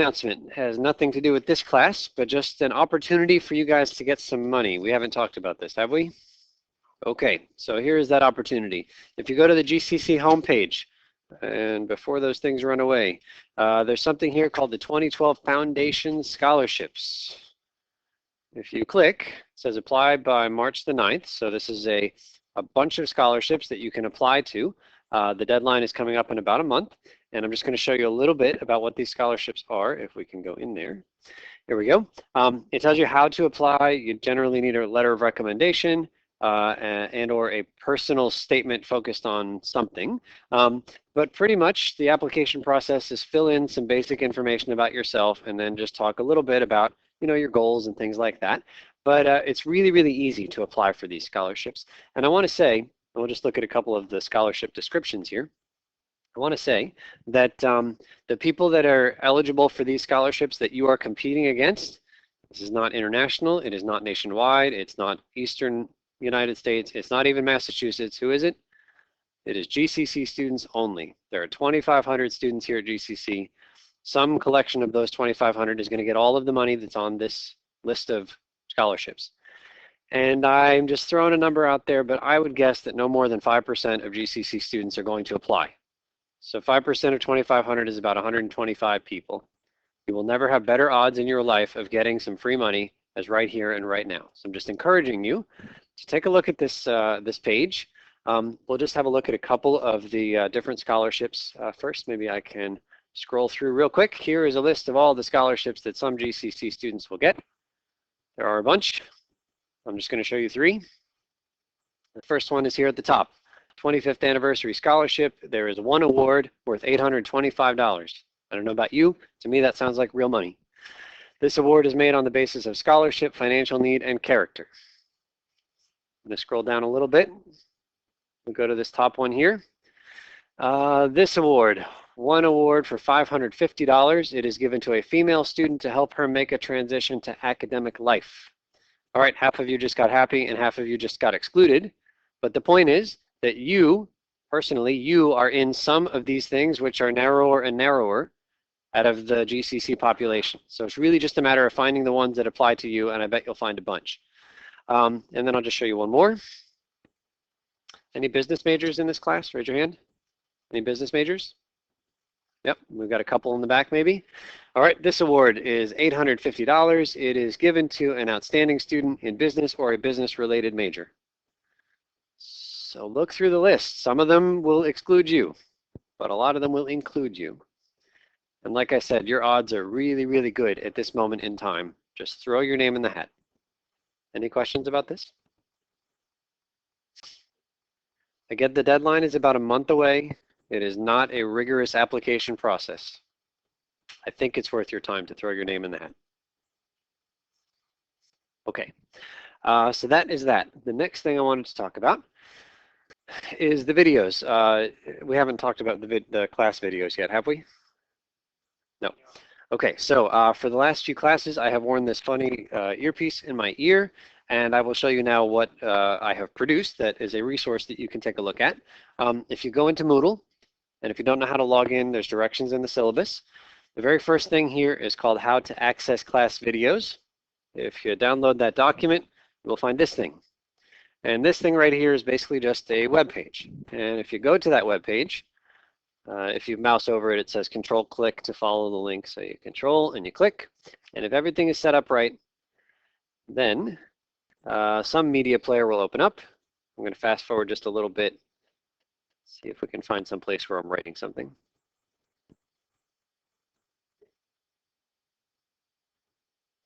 announcement. It has nothing to do with this class, but just an opportunity for you guys to get some money. We haven't talked about this, have we? Okay, so here is that opportunity. If you go to the GCC homepage, and before those things run away, there's something here called the 2012 Foundation Scholarships. If you click, it says apply by March the 9th. So this is a bunch of scholarships that you can apply to. The deadline is coming up in about a month. And I'm just going to show you a little bit about what these scholarships are, if we can go in there. Here we go. It tells you how to apply. You generally need a letter of recommendation and or a personal statement focused on something. But pretty much the application process is fill in some basic information about yourself and then just talk a little bit about your goals and things like that. But it's really, really easy to apply for these scholarships. And I want to say, we'll just look at a couple of the scholarship descriptions here. I want to say that the people that are eligible for these scholarships that you are competing against, this is not international, it is not nationwide, it's not Eastern United States, it's not even Massachusetts. Who is it? It is GCC students only. There are 2,500 students here at GCC. Some collection of those 2,500 is going to get all of the money that's on this list of scholarships. And I'm just throwing a number out there, but I would guess that no more than 5% of GCC students are going to apply. So 5% of 2,500 is about 125 people. You will never have better odds in your life of getting some free money as right here and right now. So I'm just encouraging you to take a look at this, this page. We'll just have a look at a couple of the different scholarships. First, maybe I can scroll through real quick. Here is a list of all the scholarships that some GCC students will get. There are a bunch. I'm just going to show you three. The first one is here at the top. 25th anniversary scholarship. There is one award worth $825. I don't know about you. To me, that sounds like real money. This award is made on the basis of scholarship, financial need, and character. I'm going to scroll down a little bit. We'll go to this top one here. This award, one award for $550. It is given to a female student to help her make a transition to academic life. All right, half of you just got happy and half of you just got excluded. But the point is that you, personally, you are in some of these things which are narrower and narrower out of the GCC population. So it's really just a matter of finding the ones that apply to you, and I bet you'll find a bunch. And then I'll just show you one more. Any business majors in this class? Raise your hand. Any business majors? Yep, we've got a couple in the back maybe. All right, this award is $850. It is given to an outstanding student in business or a business-related major. So look through the list. Some of them will exclude you, but a lot of them will include you. And like I said, your odds are really, really good at this moment in time. Just throw your name in the hat. Any questions about this? Again, the deadline is about a month away. It is not a rigorous application process. I think it's worth your time to throw your name in the hat. Okay, so that is that. The next thing I wanted to talk about is the videos. We haven't talked about the class videos yet, have we? No. Okay, so for the last few classes, I have worn this funny earpiece in my ear, and I will show you now what I have produced that is a resource that you can take a look at. If you go into Moodle, and if you don't know how to log in, there's directions in the syllabus. The very first thing here is called How to Access Class Videos. If you download that document, you will find this thing. And this thing right here is basically just a web page. And if you go to that web page, if you mouse over it, it says Control-Click to follow the link. So you control and you click. And if everything is set up right, then some media player will open up. I'm going to fast forward just a little bit. See if we can find some place where I'm writing something. A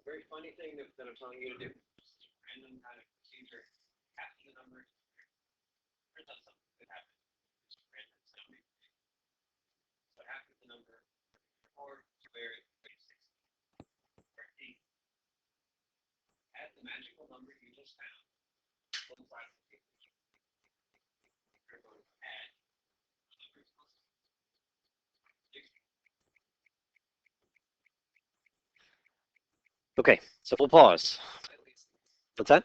very funny thing that I'm telling you to do. Just a random kind of procedure. Capture the number. Turns out something could happen. Just random sounding. So after the number 4 squared 60. Add the magical number you just found. Okay, so we'll pause. What's that?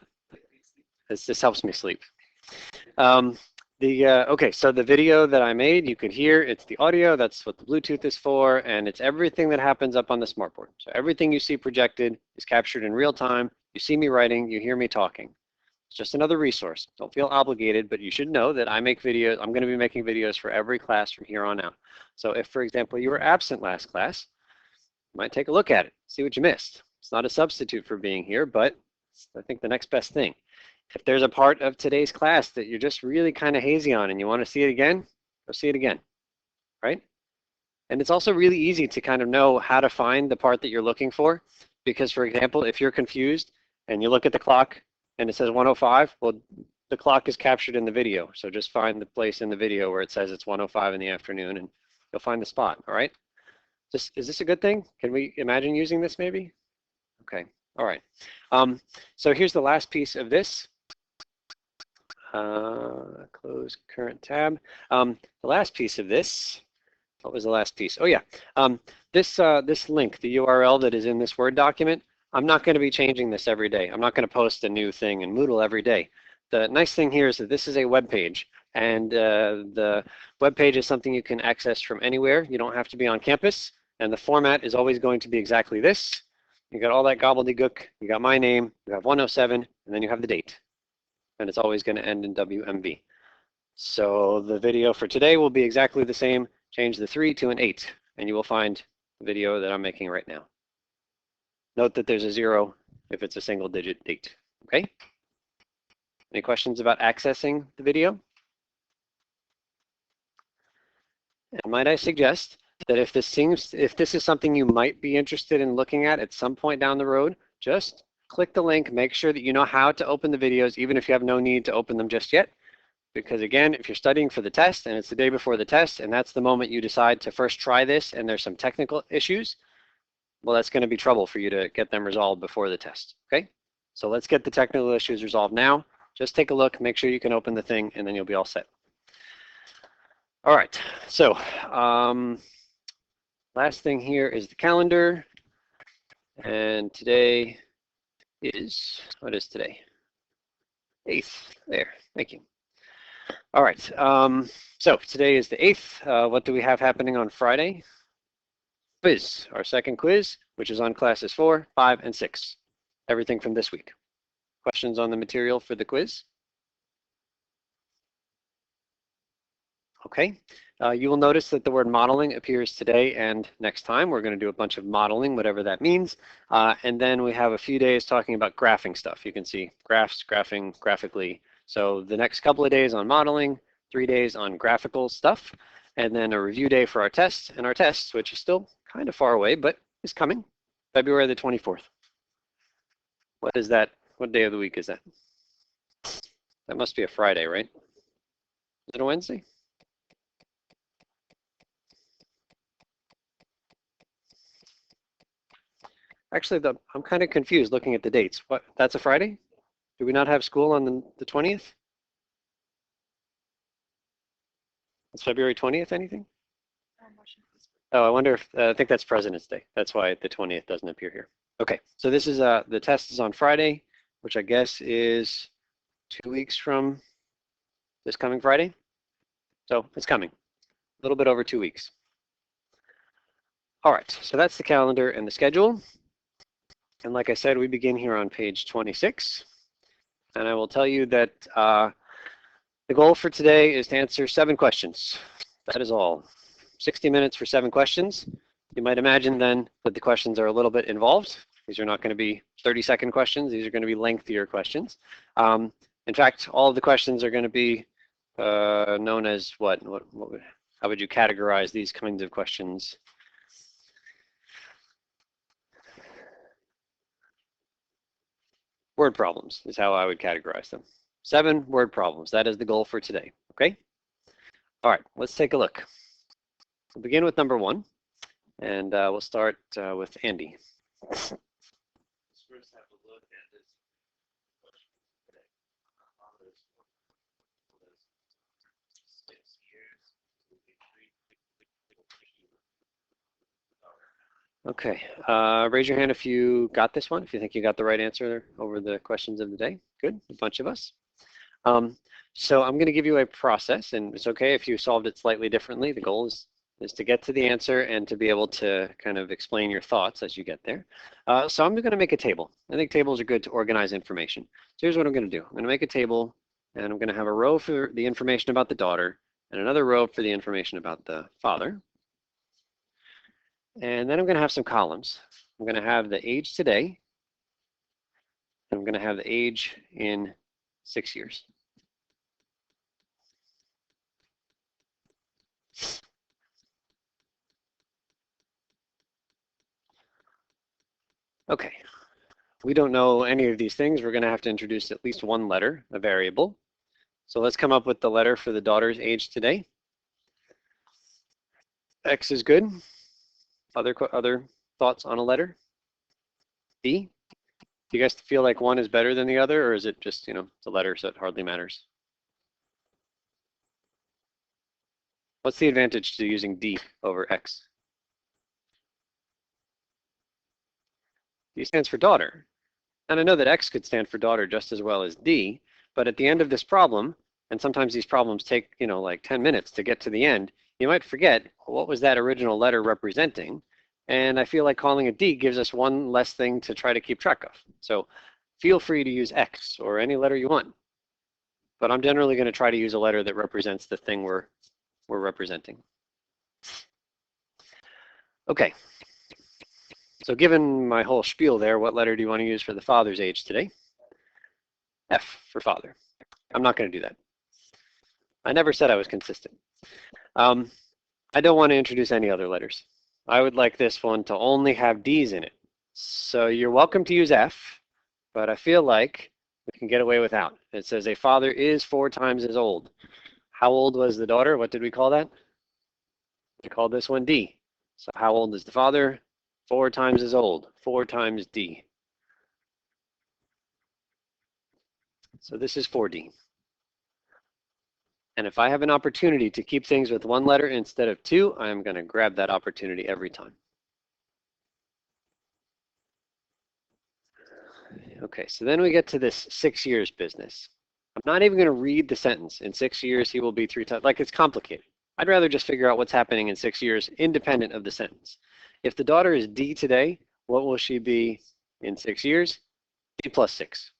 This helps me sleep. Okay, so the video that I made, you could hear, it's the audio, that's what the Bluetooth is for, and it's everything that happens up on the smartboard. So everything you see projected is captured in real time. You see me writing, you hear me talking. It's just another resource. Don't feel obligated, but you should know that I make videos. I'm going to be making videos for every class from here on out. So if, for example, you were absent last class, you might take a look at it, see what you missed. It's not a substitute for being here, but it's, I think, the next best thing. If there's a part of today's class that you're just really kind of hazy on and you want to see it again, go see it again, right? And it's also really easy to kind of know how to find the part that you're looking for. Because, for example, if you're confused and you look at the clock and it says 105, well, the clock is captured in the video. So just find the place in the video where it says it's 105 in the afternoon and you'll find the spot, all right? Is this a good thing? Can we imagine using this maybe? Okay, all right. So here's the last piece of this. Close current tab. The last piece of this, what was the last piece? Oh yeah, this link, the URL that is in this Word document, I'm not going to be changing this every day. I'm not going to post a new thing in Moodle every day. The nice thing here is that this is a web page, and the web page is something you can access from anywhere. You don't have to be on campus, and the format is always going to be exactly this. You got all that gobbledygook, you got my name, you have 107, and then you have the date. And it's always going to end in WMV. So the video for today will be exactly the same. Change the 3 to an 8, and you will find the video that I'm making right now. Note that there's a 0 if it's a single-digit date, okay? Any questions about accessing the video? And might I suggest that if this is something you might be interested in looking at some point down the road, just click the link, make sure that you know how to open the videos, even if you have no need to open them just yet. Because again, if you're studying for the test and it's the day before the test and that's the moment you decide to first try this and there's some technical issues, well, that's going to be trouble for you to get them resolved before the test, okay? So let's get the technical issues resolved now. Just take a look, make sure you can open the thing, and then you'll be all set. All right, so last thing here is the calendar. And today is, what is today? 8th, there, thank you. All right, so today is the 8th. What do we have happening on Friday? Quiz, our second quiz, which is on classes 4, 5, and 6. Everything from this week. Questions on the material for the quiz? Okay, you will notice that the word modeling appears today and next time. We're going to do a bunch of modeling, whatever that means. And then we have a few days talking about graphing stuff. You can see graphs, graphing, graphically. So the next couple of days on modeling, 3 days on graphical stuff, and then a review day for our tests, and our tests, which is still kind of far away, but is coming, February the 24th. What is that? What day of the week is that? That must be a Friday, right? Is it a Wednesday? Actually, I'm kind of confused looking at the dates. What? That's a Friday? Do we not have school on the 20th? It's February 20th, anything? Oh, I wonder if, I think that's President's Day. That's why the 20th doesn't appear here. Okay, so this is, the test is on Friday, which I guess is 2 weeks from this coming Friday. So it's coming, a little bit over 2 weeks. All right, so that's the calendar and the schedule. And like I said, we begin here on page 26. And I will tell you that the goal for today is to answer 7 questions. That is all. 60 minutes for 7 questions. You might imagine then that the questions are a little bit involved. These are not going to be 30-second questions. These are going to be lengthier questions. In fact, all of the questions are going to be known as what how would you categorize these kinds of questions? Word problems is how I would categorize them. 7 word problems. That is the goal for today. Okay? All right, let's take a look. We'll begin with number 1, and we'll start with Andy. Okay, raise your hand if you got this one, if you think you got the right answer over the questions of the day. Good, a bunch of us. So I'm going to give you a process, and it's okay if you solved it slightly differently. The goal is to get to the answer and to be able to kind of explain your thoughts as you get there. So I'm going to make a table. I think tables are good to organize information. So here's what I'm going to do. I'm going to make a table, and I'm going to have a row for the information about the daughter and another row for the information about the father. And then I'm going to have some columns. I'm going to have the age today, and I'm going to have the age in 6 years. Okay, we don't know any of these things. We're going to have to introduce at least one letter, a variable. So let's come up with the letter for the daughter's age today. X is good. Other thoughts on a letter? D? Do you guys feel like one is better than the other, or is it just, the letter, so it hardly matters? What's the advantage to using D over X? D stands for daughter. And I know that X could stand for daughter just as well as D, but at the end of this problem, and sometimes these problems take, like 10 minutes to get to the end, you might forget what was that original letter representing. And I feel like calling it D gives us one less thing to try to keep track of. So feel free to use X or any letter you want. But I'm generally going to try to use a letter that represents the thing we're representing. Okay. So given my whole spiel there, what letter do you want to use for the father's age today? F for father. I'm not going to do that. I never said I was consistent. I don't want to introduce any other letters. I would like this one to only have D's in it. So you're welcome to use F, but I feel like we can get away without. It says a father is 4 times as old. How old was the daughter? What did we call that? We called this one D. So how old is the father? 4 times as old. 4 times D. So this is 4D. And if I have an opportunity to keep things with one letter instead of 2, I'm going to grab that opportunity every time. Okay, so then we get to this 6 years business. I'm not even going to read the sentence. In 6 years, he will be 3 times. Like, it's complicated. I'd rather just figure out what's happening in 6 years independent of the sentence. If the daughter is D today, what will she be in 6 years? D plus 6.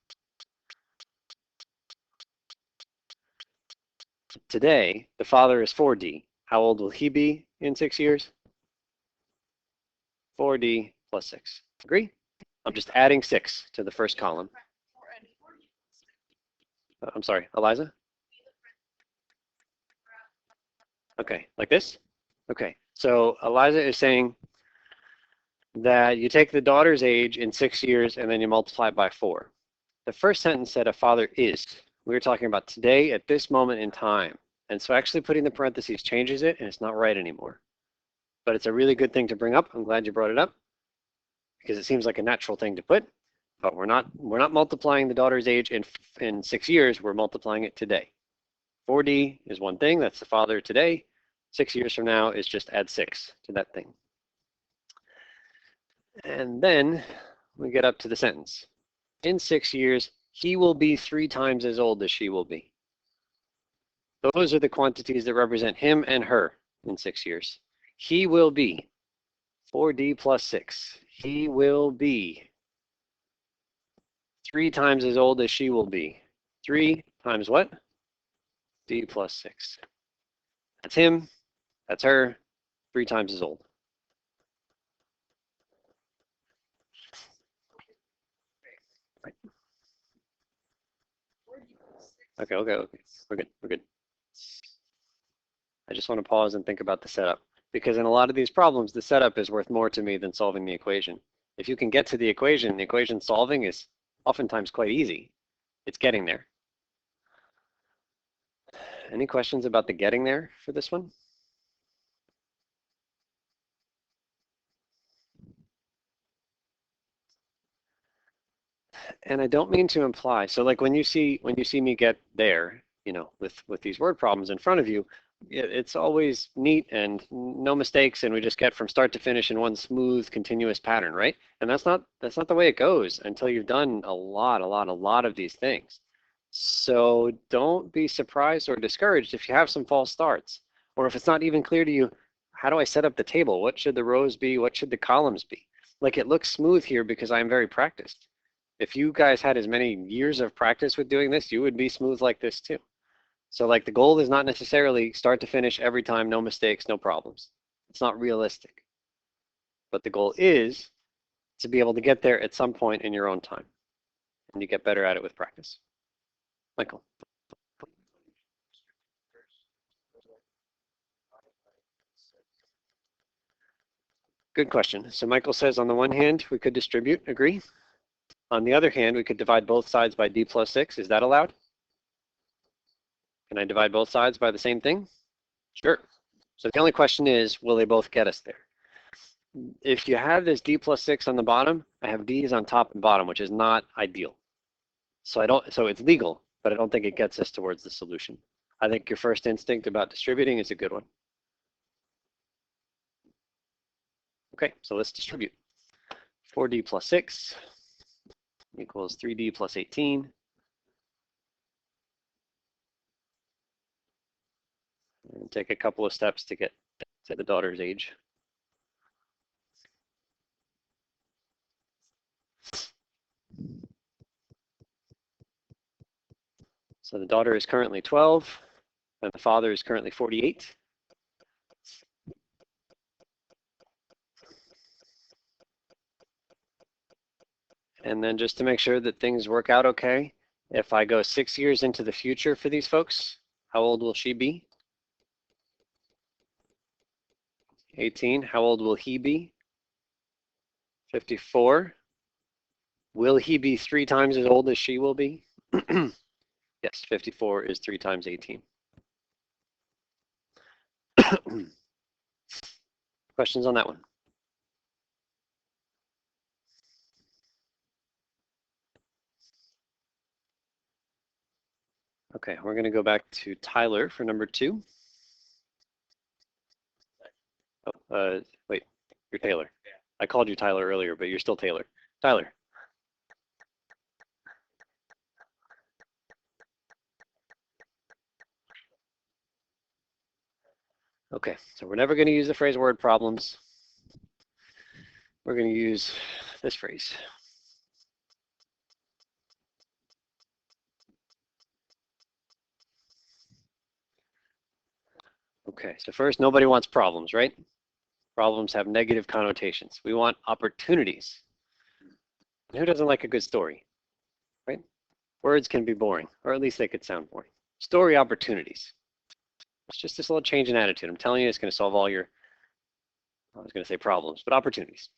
Today, the father is 4D. How old will he be in 6 years? 4D plus 6. Agree? I'm just adding 6 to the first column. I'm sorry, Eliza? Okay, like this? Okay, so Eliza is saying that you take the daughter's age in 6 years and then you multiply it by 4. The first sentence said a father is. We were talking about today at this moment in time. And so actually putting the parentheses changes it and it's not right anymore. But it's a really good thing to bring up. I'm glad you brought it up because it seems like a natural thing to put. But we're not multiplying the daughter's age in 6 years, we're multiplying it today. 4D is one thing, that's the father today. 6 years from now is just add 6 to that thing. And then we get up to the sentence. In 6 years, he will be 3 times as old as she will be. Those are the quantities that represent him and her in 6 years. He will be 4D plus 6. He will be 3 times as old as she will be. 3 times what? D plus 6. That's him. That's her. 3 times as old. Right. Okay. We're good. I just want to pause and think about the setup. Because in a lot of these problems, the setup is worth more to me than solving the equation. If you can get to the equation solving is oftentimes quite easy. It's getting there. Any questions about the getting there for this one? And I don't mean to imply, so like when you see me get there, with these word problems in front of you, it's always neat and no mistakes, and we just get from start to finish in one smooth, continuous pattern, right? And that's not the way it goes until you've done a lot of these things. So don't be surprised or discouraged if you have some false starts, or if it's not even clear to you, how do I set up the table? What should the rows be? What should the columns be? Like, it looks smooth here because I'm very practiced. If you guys had as many years of practice with doing this, you would be smooth like this too. So like, the goal is not necessarily start to finish every time, no mistakes, no problems. It's not realistic. But the goal is to be able to get there at some point in your own time. And you get better at it with practice. Michael. Good question. So Michael says on the one hand, we could distribute, agree. On the other hand, we could divide both sides by d plus 6. Is that allowed? Can I divide both sides by the same thing? Sure. So the only question is, will they both get us there? If you have this d plus 6 on the bottom, I have d's on top and bottom, which is not ideal. So it's legal, but I don't think it gets us towards the solution. I think your first instinct about distributing is a good one. Okay, so let's distribute. 4d plus 6 equals 3d plus 18. And take a couple of steps to get to the daughter's age. So the daughter is currently 12, and the father is currently 48. And then just to make sure that things work out okay, if I go 6 years into the future for these folks, how old will she be? 18. How old will he be? 54. Will he be 3 times as old as she will be? Yes, 54 is 3 times 18. Questions on that one? Okay, we're going to go back to Tyler for number 2. Oh, wait, you're Taylor. I called you Tyler earlier, but you're still Taylor. Tyler. Okay, so we're never going to use the phrase word problems. We're going to use this phrase. Okay, so first, nobody wants problems, right? Problems have negative connotations. We want opportunities. And who doesn't like a good story, right? Words can be boring, or at least they could sound boring. Story opportunities. It's just this little change in attitude. I'm telling you, it's going to solve all your, I was going to say problems, but opportunities.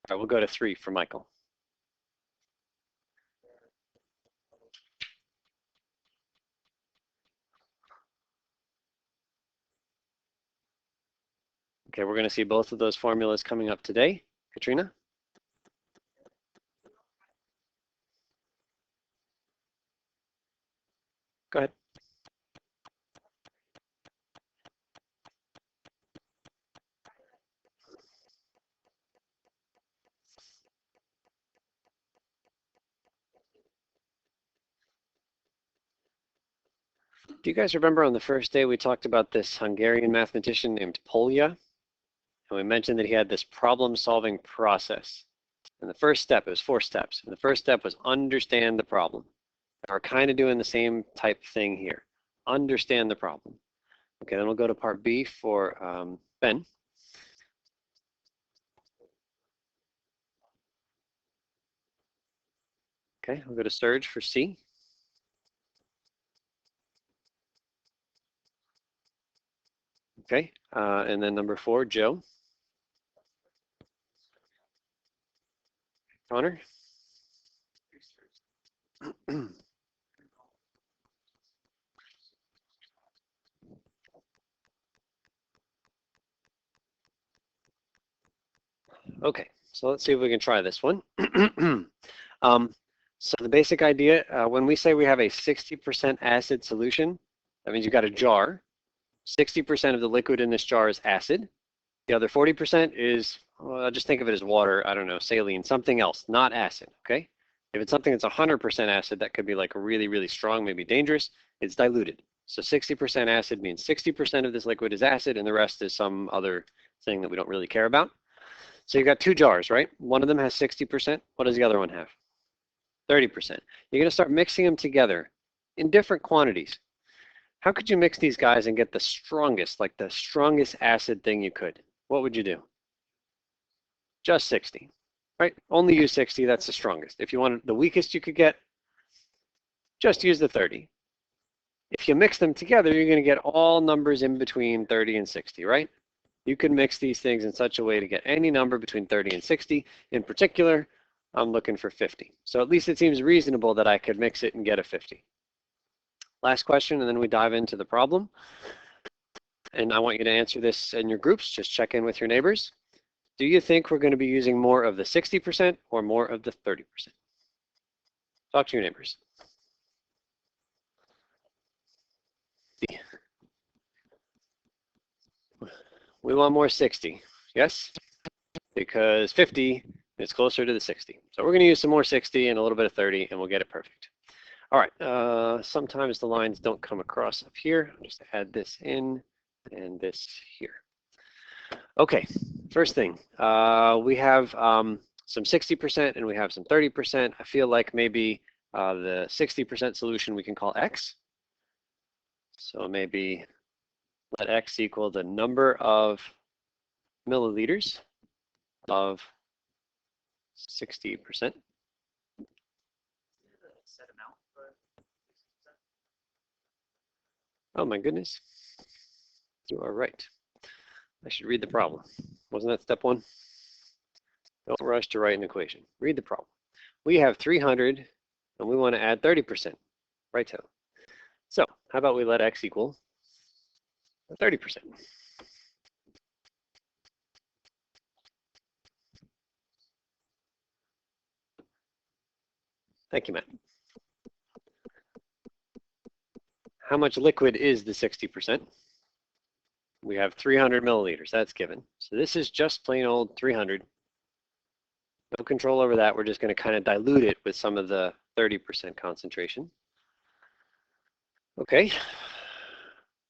All right, we'll go to 3 for Michael. Okay, we're going to see both of those formulas coming up today. Katrina? Go ahead. Do you guys remember on the first day we talked about this Hungarian mathematician named Polya? And we mentioned that he had this problem-solving process. And the first step, it was 4 steps. And the first step was understand the problem. And we're kind of doing the same type thing here. Understand the problem. Okay, then we'll go to part B for Ben. Okay, we'll go to Serge for C. Okay, and then number 4, Joe. Connor. Okay, so let's see if we can try this one. So the basic idea, when we say we have a 60% acid solution, that means you've got a jar. 60% of the liquid in this jar is acid. The other 40% is, well, just think of it as water, I don't know, saline, something else, not acid, okay? If it's something that's 100% acid, that could be like really, really strong, maybe dangerous. It's diluted. So 60% acid means 60% of this liquid is acid and the rest is some other thing that we don't really care about. So you got two jars, right? One of them has 60%. What does the other one have? 30%. You're going to start mixing them together in different quantities. How could you mix these guys and get the strongest, like the strongest acid thing you could? What would you do? Just 60, right? Only use 60, that's the strongest. If you want the weakest you could get, just use the 30. If you mix them together, you're going to get all numbers in between 30 and 60, right? You can mix these things in such a way to get any number between 30 and 60. In particular, I'm looking for 50. So at least it seems reasonable that I could mix it and get a 50. Last question, and then we dive into the problem. And I want you to answer this in your groups. Just check in with your neighbors. Do you think we're going to be using more of the 60% or more of the 30%? Talk to your neighbors. We want more 60, yes? Because 50 is closer to the 60. So we're going to use some more 60 and a little bit of 30, and we'll get it perfect. All right, sometimes the lines don't come across up here. I'll just add this in and this here. Okay, first thing, we have some 60% and we have some 30%. I feel like maybe the 60% solution we can call X. So maybe let X equal the number of milliliters of 60%. Oh my goodness, you are right. I should read the problem. Wasn't that step one? Don't rush to write an equation. Read the problem. We have 300 and we want to add 30%. Righto. So how about we let X equal 30%. Thank you, Matt. How much liquid is the 60%? We have 300 milliliters, that's given. So this is just plain old 300. No control over that. We're just going to kind of dilute it with some of the 30% concentration. Okay.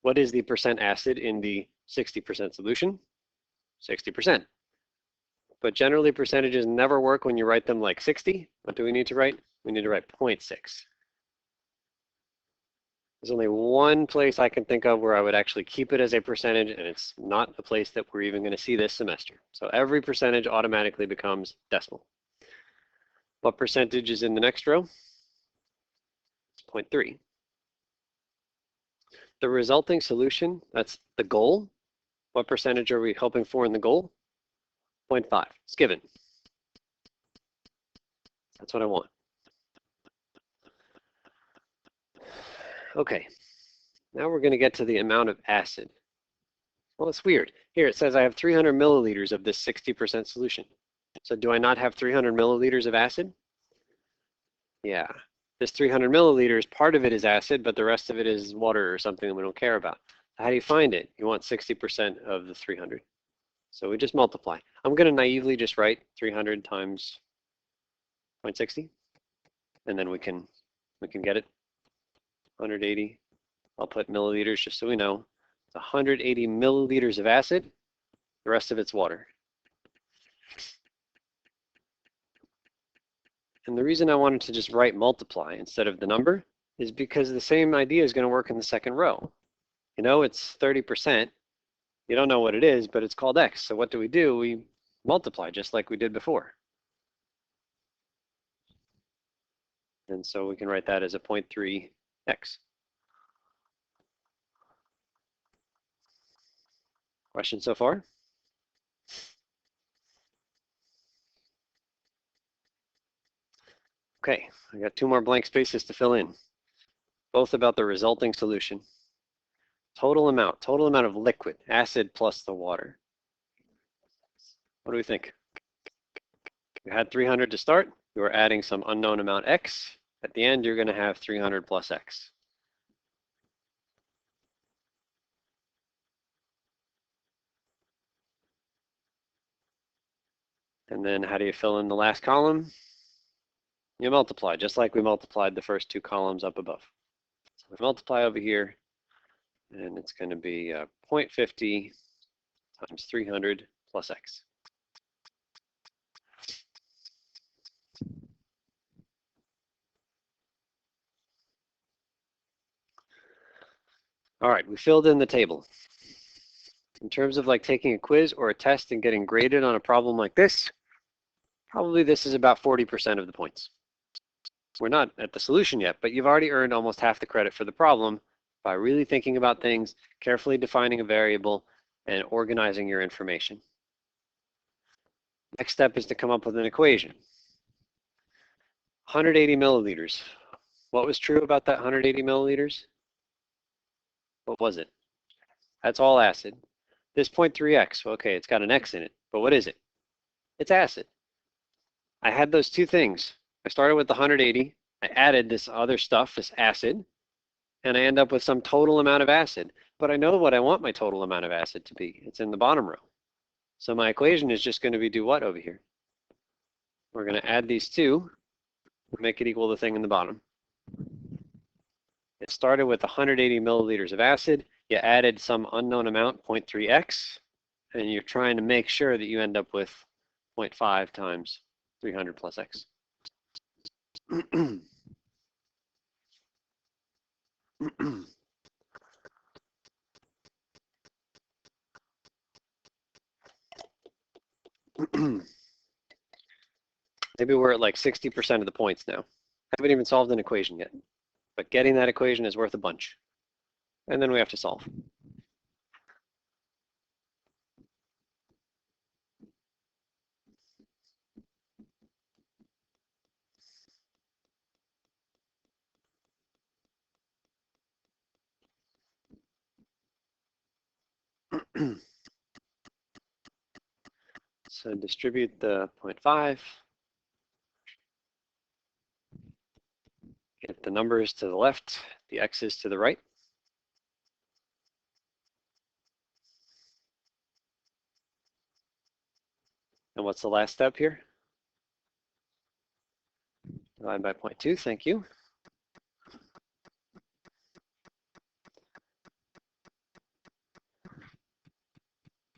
What is the percent acid in the 60% solution? 60%. But generally percentages never work when you write them like 60. What do we need to write? We need to write 0.6. There's only one place I can think of where I would actually keep it as a percentage, and it's not a place that we're even going to see this semester. So every percentage automatically becomes decimal. What percentage is in the next row? It's 0.3. The resulting solution, that's the goal. What percentage are we hoping for in the goal? 0.5. It's given. That's what I want. Okay, now we're going to get to the amount of acid. Well, it's weird. Here it says I have 300 milliliters of this 60% solution. So do I not have 300 milliliters of acid? Yeah, this 300 milliliters, part of it is acid, but the rest of it is water or something that we don't care about. How do you find it? You want 60% of the 300. So we just multiply. I'm going to naively just write 300 times 0.60, and then we can get it. 180. I'll put milliliters just so we know. It's 180 milliliters of acid. The rest of it's water. And the reason I wanted to just write multiply instead of the number is because the same idea is going to work in the second row. You know, it's 30%. You don't know what it is, but it's called X. So what do? We multiply just like we did before. And so we can write that as a 0.3X. Question so far? Okay, I got 2 more blank spaces to fill in, both about the resulting solution. Total amount of liquid, acid plus the water. What do we think? You had 300 to start. You are adding some unknown amount X. At the end, you're going to have 300 plus X. And then how do you fill in the last column? You multiply, just like we multiplied the first two columns up above. So we multiply over here, and it's going to be 0.50 times 300 plus x. All right, we filled in the table. In terms of like taking a quiz or a test and getting graded on a problem like this, probably this is about 40% of the points. We're not at the solution yet, but you've already earned almost half the credit for the problem by really thinking about things, carefully defining a variable, and organizing your information. Next step is to come up with an equation. 180 milliliters. What was true about that 180 milliliters? What was it? That's all acid. This 0.3x, okay, it's got an x in it, but what is it? It's acid. I had those two things. I started with the 180, I added this other stuff, this acid, and I end up with some total amount of acid. But I know what I want my total amount of acid to be. It's in the bottom row. So my equation is just going to be do what over here? We're going to add these two, make it equal the thing in the bottom. It started with 180 milliliters of acid. You added some unknown amount, 0.3x, and you're trying to make sure that you end up with 0.5 times 300 plus x. Maybe we're at like 60% of the points now. Haven't even solved an equation yet, but getting that equation is worth a bunch. And then we have to solve. So distribute the 0.5. Get the numbers to the left, the x's to the right. And what's the last step here? Divide by 0.2, thank you.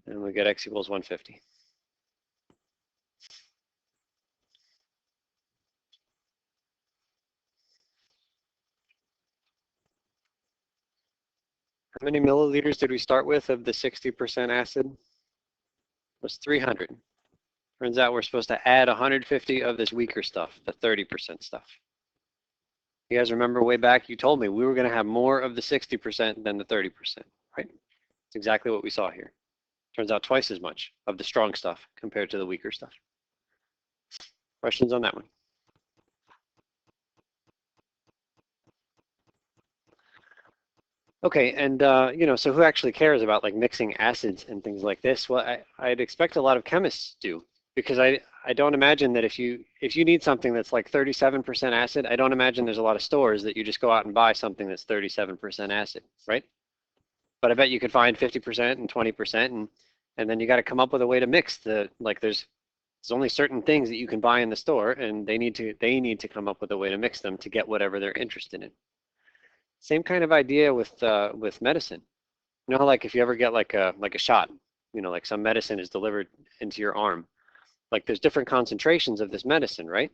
And we get x equals 150. How many milliliters did we start with of the 60% acid? It was 300. Turns out we're supposed to add 150 of this weaker stuff, the 30% stuff. You guys remember way back, you told me we were going to have more of the 60% than the 30%, right? It's exactly what we saw here. Turns out twice as much of the strong stuff compared to the weaker stuff. Questions on that one? Okay, and so who actually cares about like mixing acids and things like this? Well, I'd expect a lot of chemists do, because I don't imagine that if you need something that's like 37% acid, I don't imagine there's a lot of stores that you just go out and buy something that's 37% acid, right? But I bet you could find 50% and 20%, and then you got to come up with a way to mix the, like there's only certain things that you can buy in the store, and they need to come up with a way to mix them to get whatever they're interested in. Same kind of idea with medicine. You know how like if you ever get like a shot, like some medicine is delivered into your arm, like there's different concentrations of this medicine, right?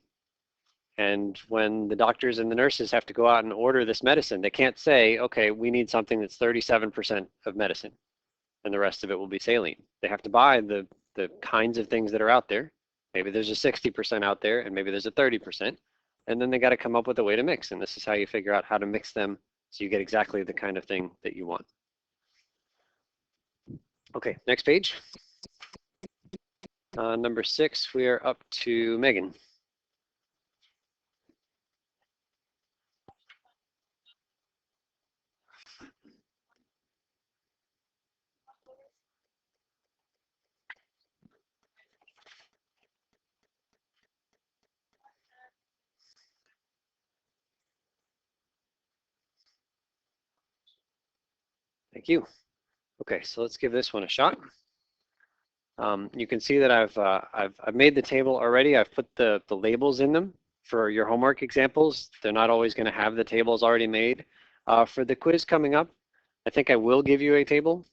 And when the doctors and the nurses have to go out and order this medicine, they can't say, okay, we need something that's 37% of medicine and the rest of it will be saline. They have to buy the kinds of things that are out there. Maybe there's a 60% out there and maybe there's a 30%. And then they got to come up with a way to mix. And this is how you figure out how to mix them so you get exactly the kind of thing that you want. Okay, next page. Number 6, we are up to Megan. Thank you. Okay, so let's give this one a shot. You can see that I've made the table already. I've put the labels in them. for your homework examples. They're not always going to have the tables already made. For the quiz coming up, I think I will give you a table.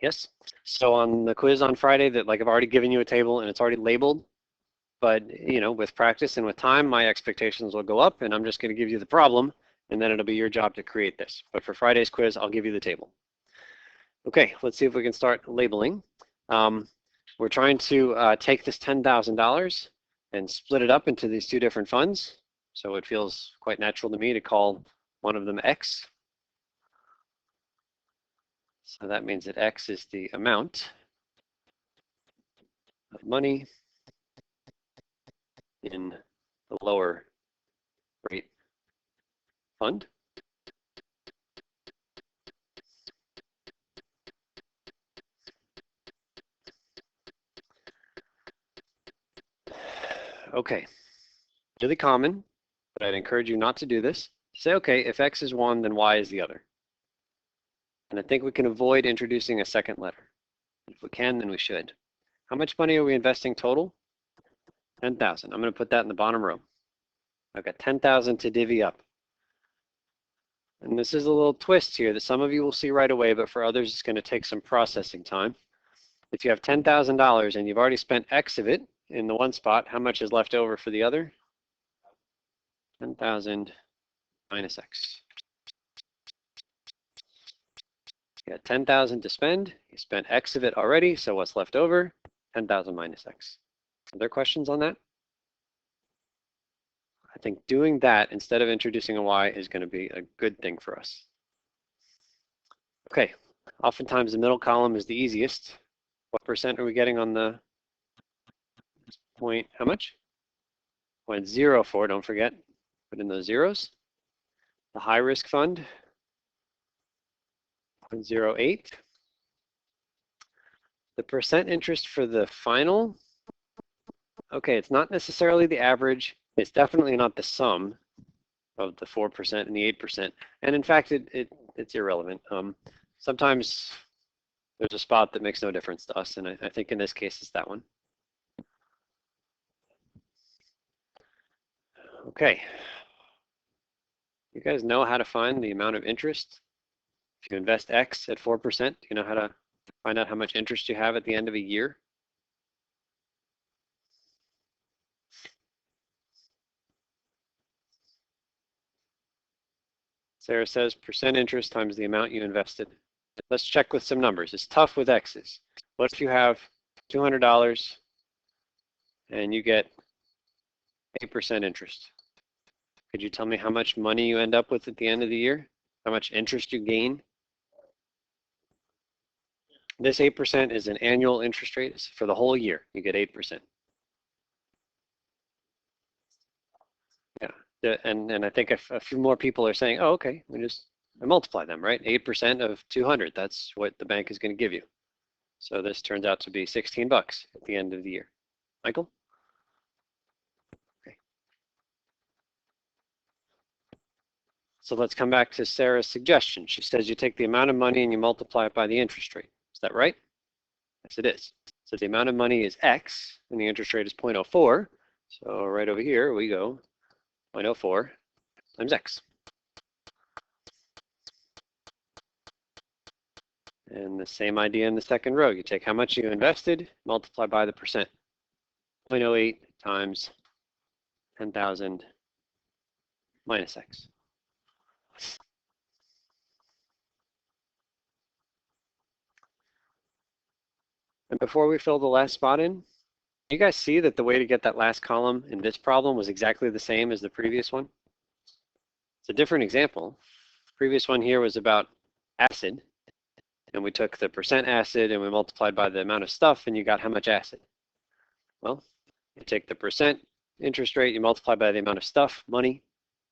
Yes. So on the quiz on Friday, that like I've already given you a table and it's already labeled. But you know, with practice and with time, my expectations will go up, and I'm just going to give you the problem, and then it'll be your job to create this. But for Friday's quiz, I'll give you the table. Okay, let's see if we can start labeling. We're trying to take this $10,000 and split it up into these two different funds. So it feels quite natural to me to call one of them X. So that means that X is the amount of money in the lower rate fund. Okay, really common, but I'd encourage you not to do this. Say, okay, if X is one, then Y is the other. And I think we can avoid introducing a second letter. If we can, then we should. How much money are we investing total? 10,000. I'm going to put that in the bottom row. I've got 10,000 to divvy up. And this is a little twist here that some of you will see right away, but for others it's going to take some processing time. If you have $10,000 and you've already spent X of it in the one spot, how much is left over for the other? 10,000 minus X. You got 10,000 to spend. You spent X of it already, so what's left over? 10,000 minus X. Are there questions on that? I think doing that instead of introducing a Y is going to be a good thing for us. Okay, oftentimes the middle column is the easiest. What percent are we getting on the point? How much? 0.04, don't forget. Put in those zeros. The high risk fund, 0.08. The percent interest for the final, okay, it's not necessarily the average. It's definitely not the sum of the 4% and the 8%. And in fact, it's irrelevant. Sometimes there's a spot that makes no difference to us, and I think in this case it's that one. Okay. You guys know how to find the amount of interest? If you invest X at 4%, do you know how to find out how much interest you have at the end of a year? Sarah says percent interest times the amount you invested. Let's check with some numbers. It's tough with X's. What if you have $200 and you get 8% interest? Could you tell me how much money you end up with at the end of the year? How much interest you gain? This 8% is an annual interest rate. It's for the whole year. You get 8%. Yeah, and I think if a few more people are saying, oh, okay, I multiply them, right? 8% of 200, that's what the bank is going to give you. So this turns out to be 16 bucks at the end of the year. Michael? Okay. So let's come back to Sarah's suggestion. She says you take the amount of money and you multiply it by the interest rate. Is that right? Yes, it is. So the amount of money is X and the interest rate is 0.04. So right over here we go 0.04 times X. And the same idea in the second row. You take how much you invested, multiply by the percent. 0.08 times 10,000 minus X. And before we fill the last spot in, you guys see that the way to get that last column in this problem was exactly the same as the previous one? It's a different example. The previous one here was about acid, and we took the percent acid and we multiplied by the amount of stuff, and you got how much acid? Well, you take the percent interest rate, you multiply by the amount of stuff, money,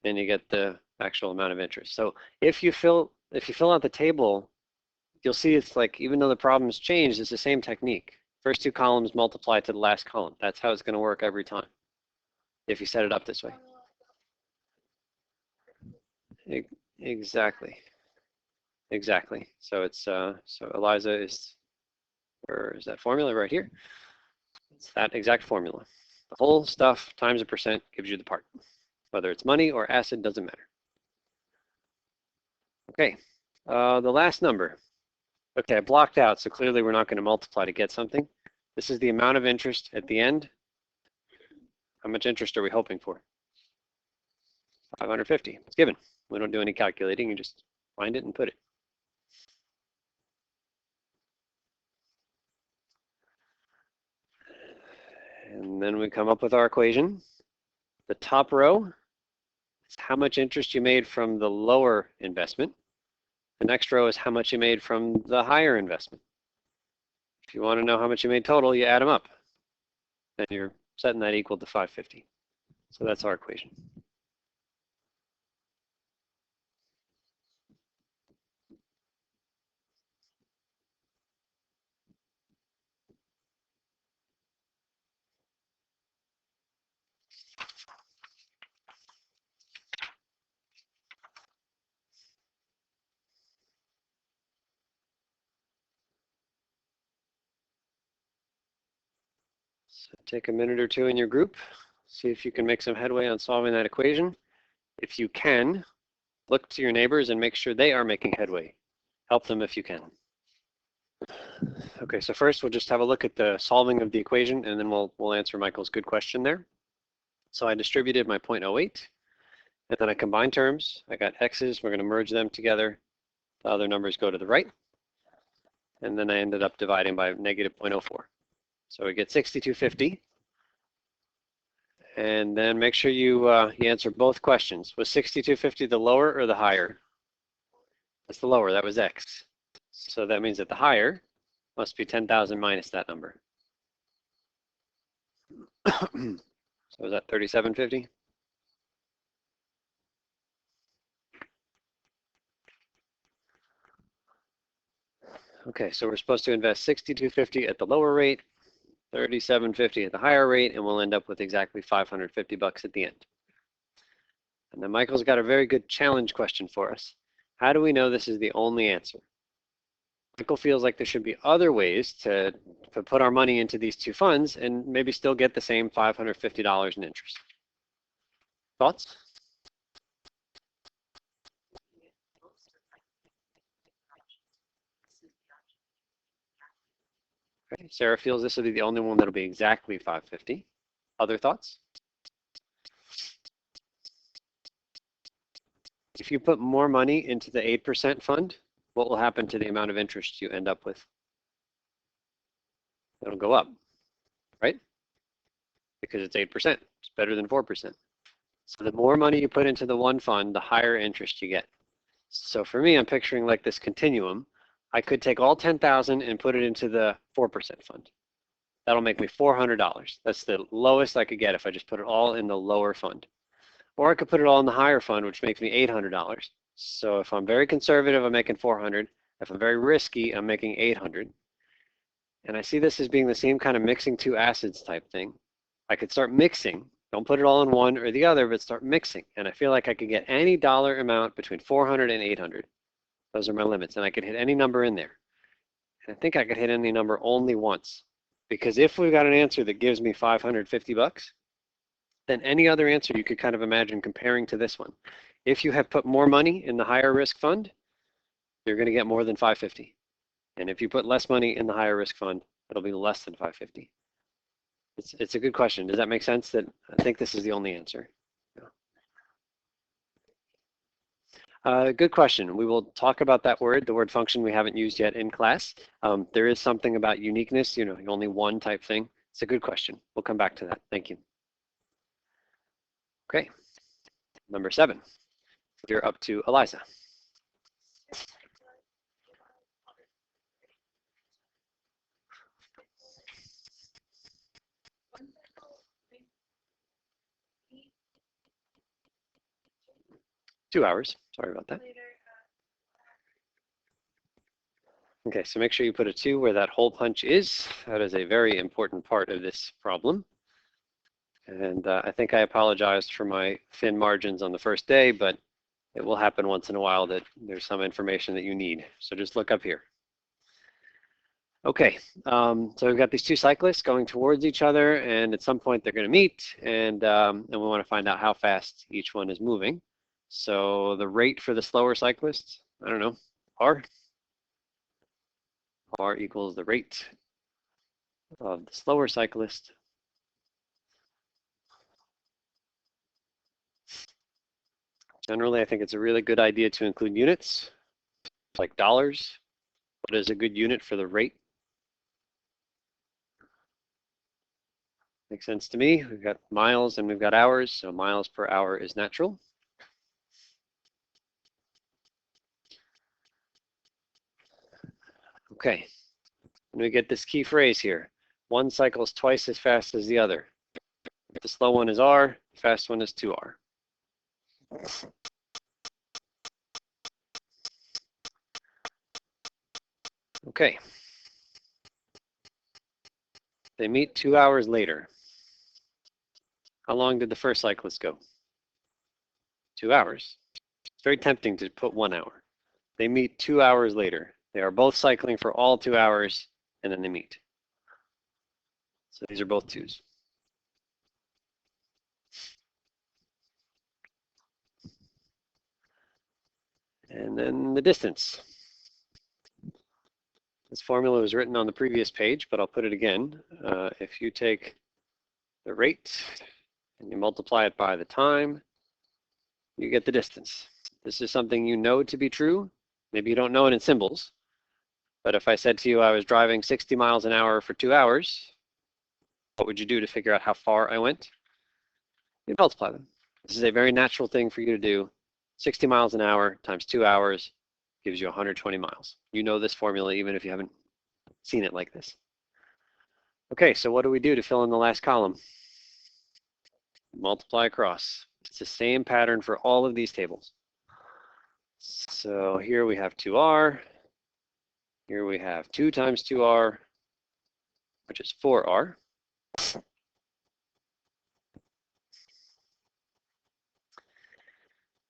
and you get the actual amount of interest. So if you fill out the table, you'll see it's like, even though the problem's changed, it's the same technique. First two columns multiply to the last column. That's how it's going to work every time, if you set it up this way. Exactly. Exactly. So it's so Eliza is, where is that formula right here? It's that exact formula. The whole stuff times a percent gives you the part. Whether it's money or acid, doesn't matter. Okay, the last number. Okay, I blocked out, so clearly we're not going to multiply to get something. This is the amount of interest at the end. How much interest are we hoping for? 550. It's given. We don't do any calculating. You just find it and put it. And then we come up with our equation. The top row is how much interest you made from the lower investment. The next row is how much you made from the higher investment. If you want to know how much you made total, you add them up. Then you're setting that equal to 550. So that's our equation. So take a minute or two in your group, see if you can make some headway on solving that equation. If you can, look to your neighbors and make sure they are making headway. Help them if you can. Okay, so first we'll just have a look at the solving of the equation, and then we'll answer Michael's good question there. So I distributed my 0.08, and then I combined terms. I got x's, we're going to merge them together. The other numbers go to the right. And then I ended up dividing by negative 0.04. So we get 6250. And then make sure you answer both questions. Was 6250 the lower or the higher? That's the lower, that was x. So that means that the higher must be 10,000 minus that number. So is that 3750? Okay, so we're supposed to invest 6250 at the lower rate, 3750 at the higher rate, and we'll end up with exactly 550 bucks at the end. And then Michael's got a very good challenge question for us. How do we know this is the only answer? Michael feels like there should be other ways to put our money into these two funds and maybe still get the same $550 in interest. Thoughts? Okay. Sarah feels this will be the only one that'll be exactly 550. Other thoughts? If you put more money into the 8% fund, what will happen to the amount of interest you end up with? It'll go up, right? Because it's 8%. It's better than 4%. So the more money you put into the one fund, the higher interest you get. So for me, I'm picturing like this continuum. I could take all 10,000 and put it into the 4% fund. That'll make me $400. That's the lowest I could get if I just put it all in the lower fund. Or I could put it all in the higher fund, which makes me $800. So if I'm very conservative, I'm making 400. If I'm very risky, I'm making 800. And I see this as being the same kind of mixing two acids type thing. I could start mixing. Don't put it all in one or the other, but start mixing. And I feel like I could get any dollar amount between 400 and 800. Those are my limits. And I could hit any number in there. And I think I could hit any number only once. Because if we've got an answer that gives me 550 bucks, then any other answer you could kind of imagine comparing to this one. If you have put more money in the higher risk fund, you're going to get more than 550. And if you put less money in the higher risk fund, it'll be less than 550. It's a good question. Does that make sense? That I think this is the only answer. Good question. We will talk about that word, the word function we haven't used yet in class. There is something about uniqueness, only one type thing. It's a good question. We'll come back to that. Thank you. Okay, number 7. You're up to Eliza. Two hours. Sorry about that. Okay, so make sure you put a 2 where that hole punch is. That is a very important part of this problem. And I think I apologized for my thin margins on the first day, but it will happen once in a while that there's some information that you need. So just look up here. Okay, so we've got these two cyclists going towards each other, and at some point they're going to meet, and we want to find out how fast each one is moving. So the rate for the slower cyclist, I don't know, R. R equals the rate of the slower cyclist. Generally, I think it's a really good idea to include units, like dollars. What is a good unit for the rate? Makes sense to me. We've got miles and we've got hours, so miles per hour is natural. Okay, and we get this key phrase here. One cycles twice as fast as the other. The slow one is R, the fast one is 2R. Okay. They meet 2 hours later. How long did the first cyclist go? 2 hours. It's very tempting to put 1 hour. They meet 2 hours later. They are both cycling for all 2 hours, and then they meet. So these are both 2's. And then the distance. This formula was written on the previous page, but I'll put it again. If you take the rate and you multiply it by the time, you get the distance. This is something you know to be true. Maybe you don't know it in symbols, but if I said to you I was driving 60 miles an hour for 2 hours, what would you do to figure out how far I went? You'd multiply them. This is a very natural thing for you to do. 60 miles an hour times 2 hours gives you 120 miles. You know this formula even if you haven't seen it like this. Okay, so what do we do to fill in the last column? Multiply across. It's the same pattern for all of these tables. So here we have 2R. Here we have 2 times 2R, which is 4R.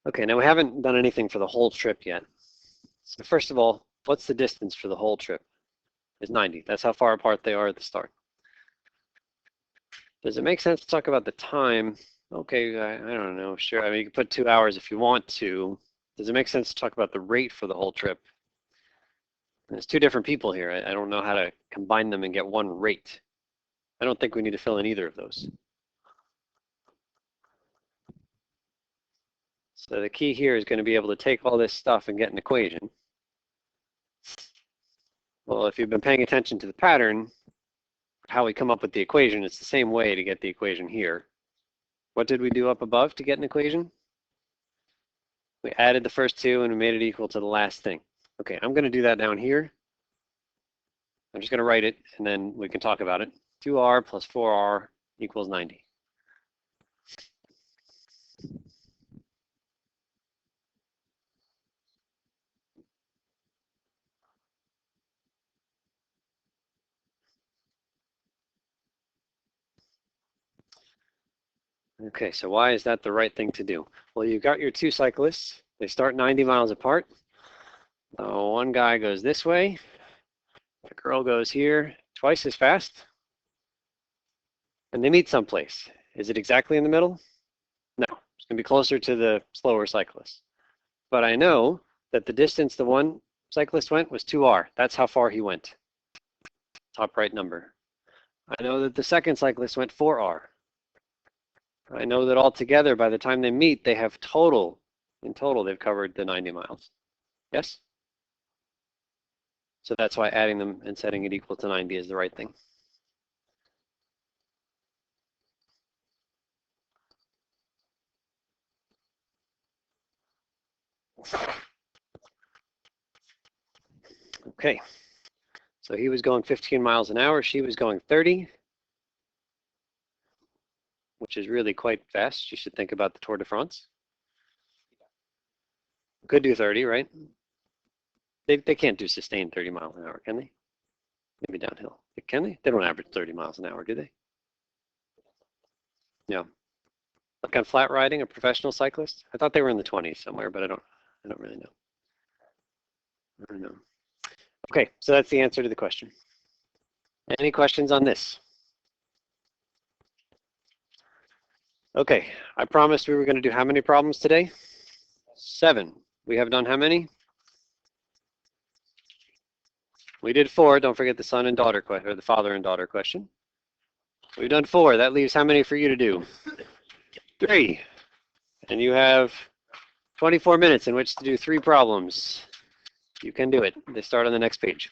Okay, now we haven't done anything for the whole trip yet. So first of all, what's the distance for the whole trip? It's 90. That's how far apart they are at the start. Does it make sense to talk about the time? Okay, I don't know, sure. I mean, you can put 2 hours if you want to. Does it make sense to talk about the rate for the whole trip? There's 2 different people here. I don't know how to combine them and get one rate. I don't think we need to fill in either of those. So the key here is going to be able to take all this stuff and get an equation. Well, if you've been paying attention to the pattern, how we come up with the equation, it's the same way to get the equation here. What did we do up above to get an equation? We added the first 2 and we made it equal to the last thing. Okay, I'm going to do that down here. I'm just going to write it and then we can talk about it. 2R plus 4R equals 90. Okay, so why is that the right thing to do? Well, you've got your 2 cyclists. They start 90 miles apart. One guy goes this way. The girl goes here twice as fast. And they meet someplace. Is it exactly in the middle? No, it's going to be closer to the slower cyclist. But I know that the distance the one cyclist went was 2R. That's how far he went. Top right number. I know that the second cyclist went 4R. I know that altogether, by the time they meet, they have in total, they've covered the 90 miles. Yes? So that's why adding them and setting it equal to 90 is the right thing. Okay. So he was going 15 miles an hour. She was going 30, which is really quite fast. You should think about the Tour de France. Could do 30, right? They can't do sustained 30 miles an hour, can they? Maybe downhill. Can they? They don't average 30 miles an hour, do they? Yeah. Like on flat riding, a professional cyclist? I thought they were in the 20s somewhere, but I don't really know. I don't know. Okay, so that's the answer to the question. Any questions on this? Okay, I promised we were going to do how many problems today? 7. We have done how many? We did 4. Don't forget the son and daughter question, or the father and daughter question. We've done 4. That leaves how many for you to do? 3. And you have 24 minutes in which to do 3 problems. You can do it. They start on the next page.